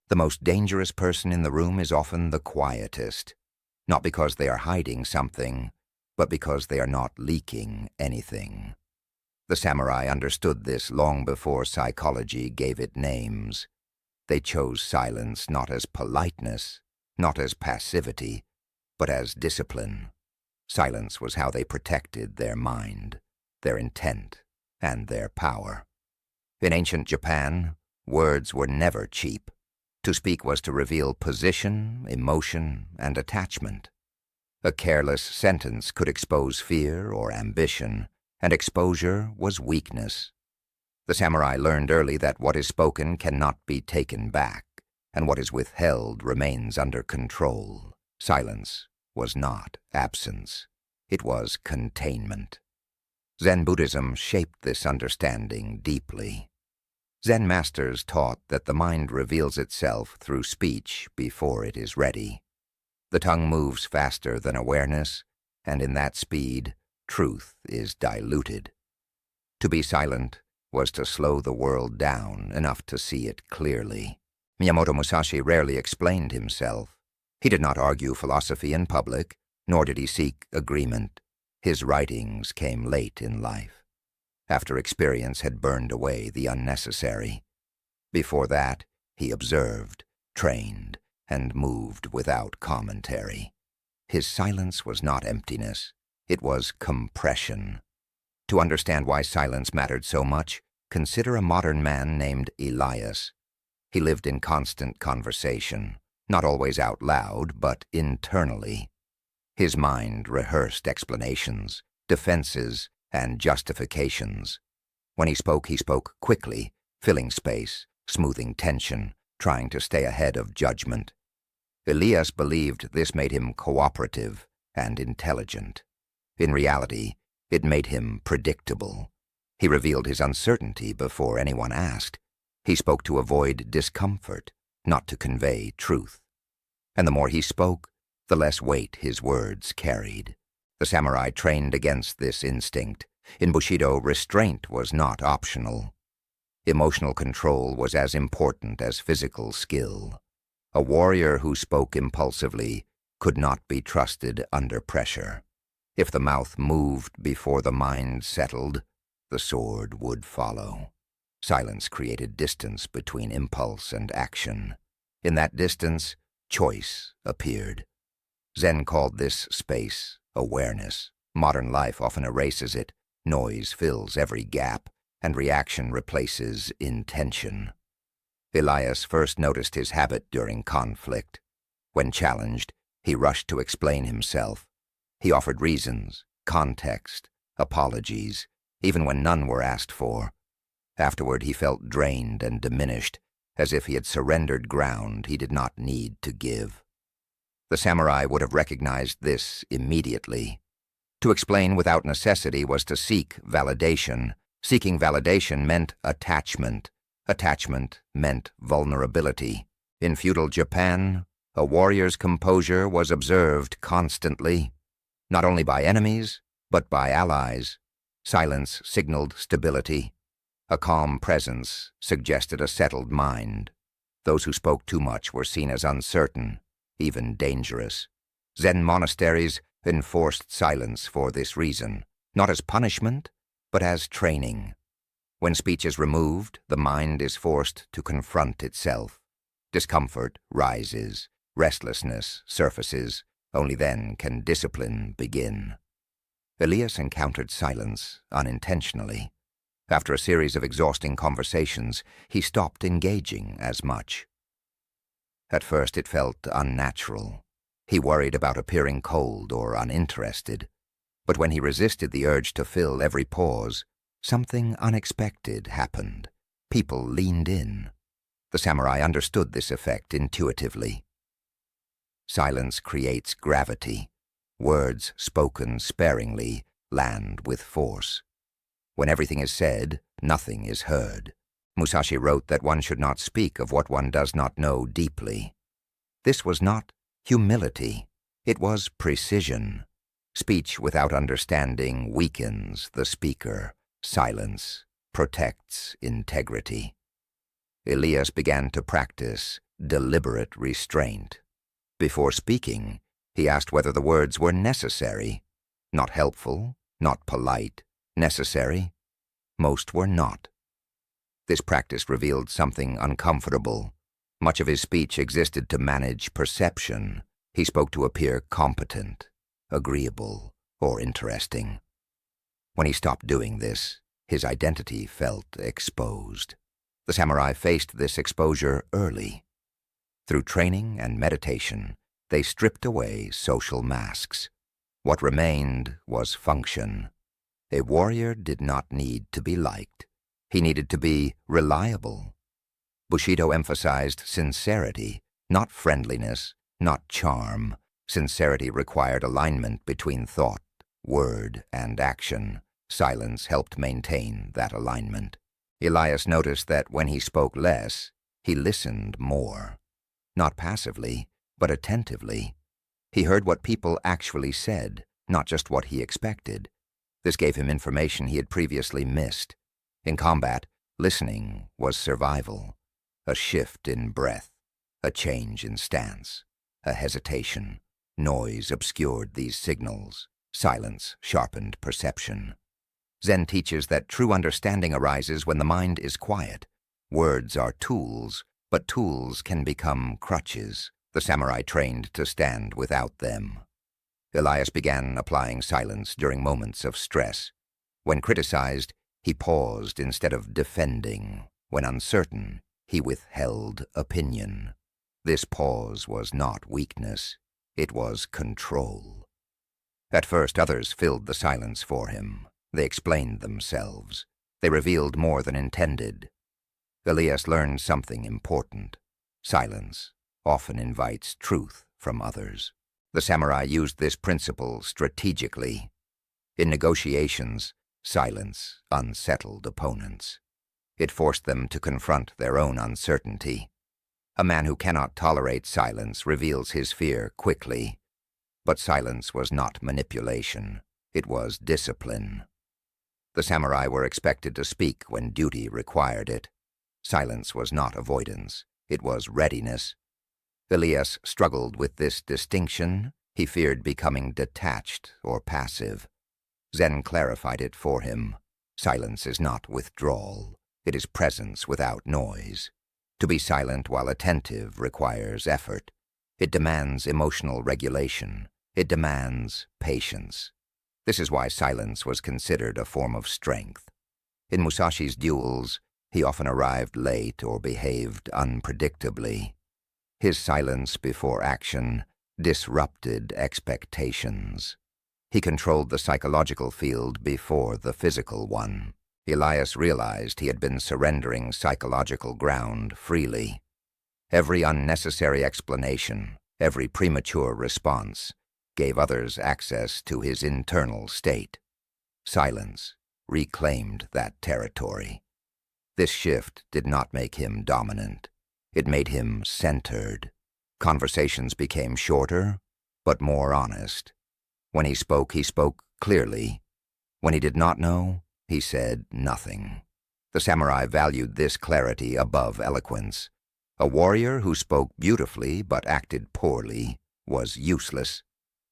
The most dangerous person in the room is often the quietest, not because they are hiding something, but because they are not leaking anything. The samurai understood this long before psychology gave it names. They chose silence not as politeness, not as passivity, but as discipline. Silence was how they protected their mind, their intent, and their power. In ancient Japan, words were never cheap. To speak was to reveal position, emotion, and attachment. A careless sentence could expose fear or ambition, and exposure was weakness. The samurai learned early that what is spoken cannot be taken back, and what is withheld remains under control. Silence was not absence. It was containment. Zen Buddhism shaped this understanding deeply. Zen masters taught that the mind reveals itself through speech before it is ready. The tongue moves faster than awareness, and in that speed, truth is diluted. To be silent was to slow the world down enough to see it clearly. Miyamoto Musashi rarely explained himself. He did not argue philosophy in public, nor did he seek agreement. His writings came late in life, after experience had burned away the unnecessary. Before that, he observed, trained, and moved without commentary. His silence was not emptiness, it was compression. To understand why silence mattered so much, consider a modern man named Elias. He lived in constant conversation, not always out loud, but internally. His mind rehearsed explanations, defenses, and justifications. When he spoke quickly, filling space, smoothing tension, trying to stay ahead of judgment. Elias believed this made him cooperative and intelligent. In reality, it made him predictable. He revealed his uncertainty before anyone asked. He spoke to avoid discomfort, not to convey truth. And the more he spoke, the less weight his words carried. The samurai trained against this instinct. In Bushido, restraint was not optional. Emotional control was as important as physical skill. A warrior who spoke impulsively could not be trusted under pressure. If the mouth moved before the mind settled, the sword would follow. Silence created distance between impulse and action. In that distance, choice appeared. Zen called this space awareness. Modern life often erases it. Noise fills every gap, and reaction replaces intention. Elias first noticed his habit during conflict. When challenged, he rushed to explain himself. He offered reasons, context, apologies, even when none were asked for. Afterward, he felt drained and diminished, as if he had surrendered ground he did not need to give. The samurai would have recognized this immediately. To explain without necessity was to seek validation. Seeking validation meant attachment. Attachment meant vulnerability. In feudal Japan, a warrior's composure was observed constantly, not only by enemies, but by allies. Silence signaled stability. A calm presence suggested a settled mind. Those who spoke too much were seen as uncertain, even dangerous. Zen monasteries enforced silence for this reason, not as punishment, but as training. When speech is removed, the mind is forced to confront itself. Discomfort rises, restlessness surfaces. Only then can discipline begin. Elias encountered silence unintentionally. After a series of exhausting conversations, he stopped engaging as much. At first it felt unnatural. He worried about appearing cold or uninterested. But when he resisted the urge to fill every pause, something unexpected happened. People leaned in. The samurai understood this effect intuitively. Silence creates gravity. Words spoken sparingly land with force. When everything is said, nothing is heard. Musashi wrote that one should not speak of what one does not know deeply. This was not humility. It was precision. Speech without understanding weakens the speaker. Silence protects integrity. Elias began to practice deliberate restraint. Before speaking, he asked whether the words were necessary. Not helpful, not polite, necessary. Most were not. This practice revealed something uncomfortable. Much of his speech existed to manage perception. He spoke to appear competent, agreeable, or interesting. When he stopped doing this, his identity felt exposed. The samurai faced this exposure early. Through training and meditation, they stripped away social masks. What remained was function. A warrior did not need to be liked. He needed to be reliable. Bushido emphasized sincerity, not friendliness, not charm. Sincerity required alignment between thought, word, and action. Silence helped maintain that alignment. Elias noticed that when he spoke less, he listened more. Not passively, but attentively. He heard what people actually said, not just what he expected. This gave him information he had previously missed. In combat, listening was survival. A shift in breath, a change in stance, a hesitation. Noise obscured these signals. Silence sharpened perception. Zen teaches that true understanding arises when the mind is quiet. Words are tools, but tools can become crutches. The samurai trained to stand without them. Elias began applying silence during moments of stress. When criticized, he paused instead of defending. When uncertain, he withheld opinion. This pause was not weakness. It was control. At first, others filled the silence for him. They explained themselves. They revealed more than intended. Elias learned something important. Silence often invites truth from others. The samurai used this principle strategically. In negotiations, silence unsettled opponents. It forced them to confront their own uncertainty. A man who cannot tolerate silence reveals his fear quickly. But silence was not manipulation. It was discipline. The samurai were expected to speak when duty required it. Silence was not avoidance. It was readiness. Elias struggled with this distinction. He feared becoming detached or passive. Zen clarified it for him. Silence is not withdrawal. It is presence without noise. To be silent while attentive requires effort. It demands emotional regulation. It demands patience. This is why silence was considered a form of strength. In Musashi's duels, he often arrived late or behaved unpredictably. His silence before action disrupted expectations. He controlled the psychological field before the physical one. Elias realized he had been surrendering psychological ground freely. Every unnecessary explanation, every premature response, gave others access to his internal state. Silence reclaimed that territory. This shift did not make him dominant. It made him centered. Conversations became shorter, but more honest. When he spoke clearly. When he did not know, he said nothing. The samurai valued this clarity above eloquence. A warrior who spoke beautifully but acted poorly was useless.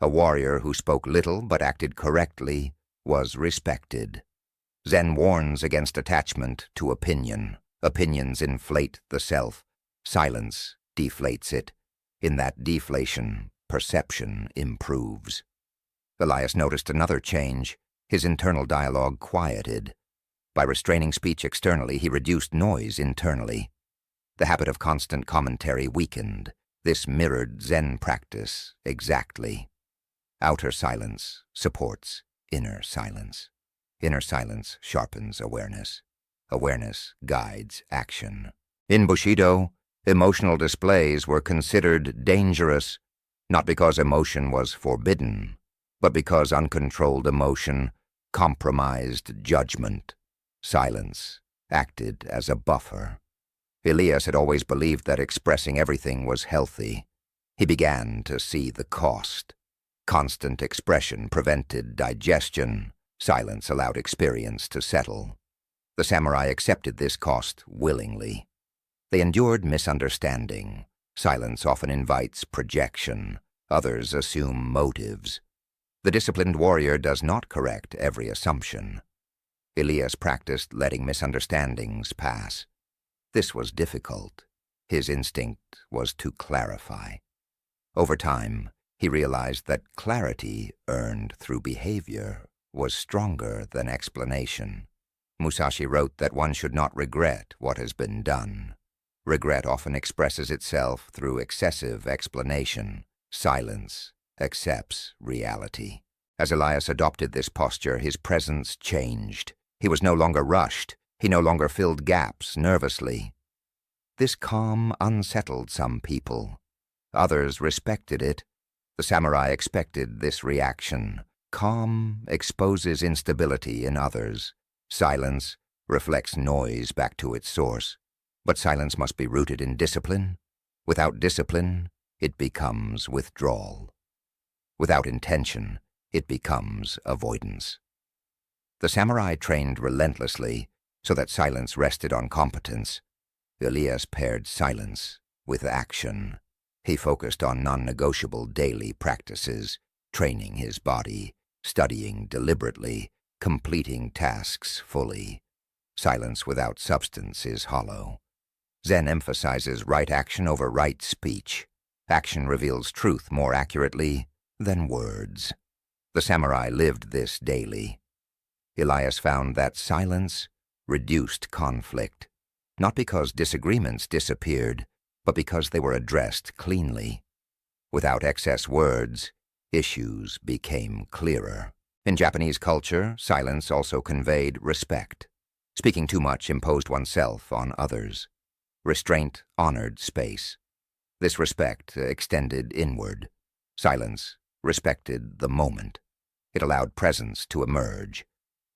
A warrior who spoke little but acted correctly was respected. Zen warns against attachment to opinion. Opinions inflate the self. Silence deflates it. In that deflation, perception improves. Elias noticed another change. His internal dialogue quieted. By restraining speech externally, he reduced noise internally. The habit of constant commentary weakened. This mirrored Zen practice exactly. Outer silence supports inner silence. Inner silence sharpens awareness. Awareness guides action. In Bushido, emotional displays were considered dangerous, not because emotion was forbidden, but because uncontrolled emotion compromised judgment. Silence acted as a buffer. Elias had always believed that expressing everything was healthy. He began to see the cost. Constant expression prevented digestion. Silence allowed experience to settle. The samurai accepted this cost willingly. They endured misunderstanding, Silence often invites projection. Others assume motives. The disciplined warrior does not correct every assumption. Elias practiced letting misunderstandings pass. This was difficult. His instinct was to clarify. Over time, he realized that clarity earned through behavior was stronger than explanation. Musashi wrote that one should not regret what has been done. Regret often expresses itself through excessive explanation. Silence accepts reality. As Elias adopted this posture, his presence changed. He was no longer rushed. He no longer filled gaps nervously. This calm unsettled some people. Others respected it. The samurai expected this reaction. Calm exposes instability in others. Silence reflects noise back to its source. But silence must be rooted in discipline. Without discipline, it becomes withdrawal. Without intention, it becomes avoidance. The samurai trained relentlessly so that silence rested on competence. Elias paired silence with action. He focused on non-negotiable daily practices, training his body, studying deliberately, completing tasks fully. Silence without substance is hollow. Zen emphasizes right action over right speech. Action reveals truth more accurately than words. The samurai lived this daily. Elias found that silence reduced conflict, not because disagreements disappeared, but because they were addressed cleanly. Without excess words, issues became clearer. In Japanese culture, silence also conveyed respect. Speaking too much imposed oneself on others. Restraint honored space. This respect extended inward. Silence respected the moment. It allowed presence to emerge.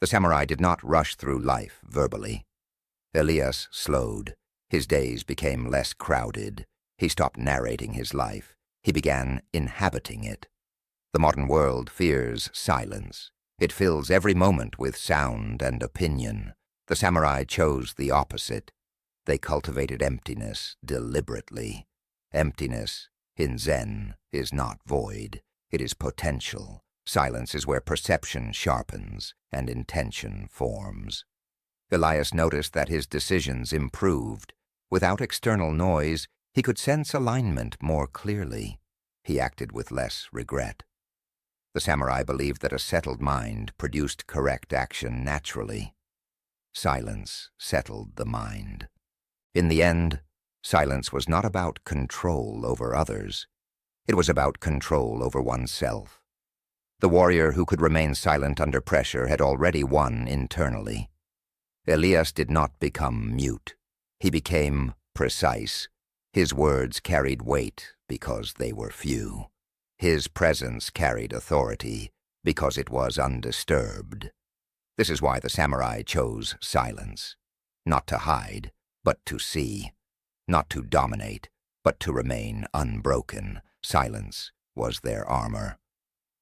The samurai did not rush through life verbally. Elias slowed. His days became less crowded. He stopped narrating his life. He began inhabiting it. The modern world fears silence. It fills every moment with sound and opinion. The samurai chose the opposite. They cultivated emptiness deliberately. Emptiness, in Zen, is not void. It is potential. Silence is where perception sharpens and intention forms. Elias noticed that his decisions improved. Without external noise, he could sense alignment more clearly. He acted with less regret. The samurai believed that a settled mind produced correct action naturally. Silence settled the mind. In the end, silence was not about control over others. It was about control over oneself. The warrior who could remain silent under pressure had already won internally. Elias did not become mute. He became precise. His words carried weight because they were few. His presence carried authority because it was undisturbed. This is why the samurai chose silence. Not to hide, but to see. Not to dominate, but to remain unbroken. Silence was their armor.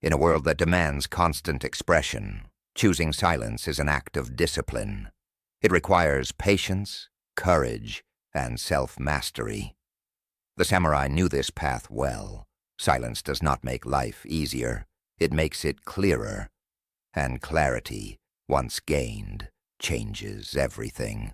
In a world that demands constant expression, choosing silence is an act of discipline. It requires patience, courage, and self-mastery. The samurai knew this path well. Silence does not make life easier. It makes it clearer. And clarity, once gained, changes everything.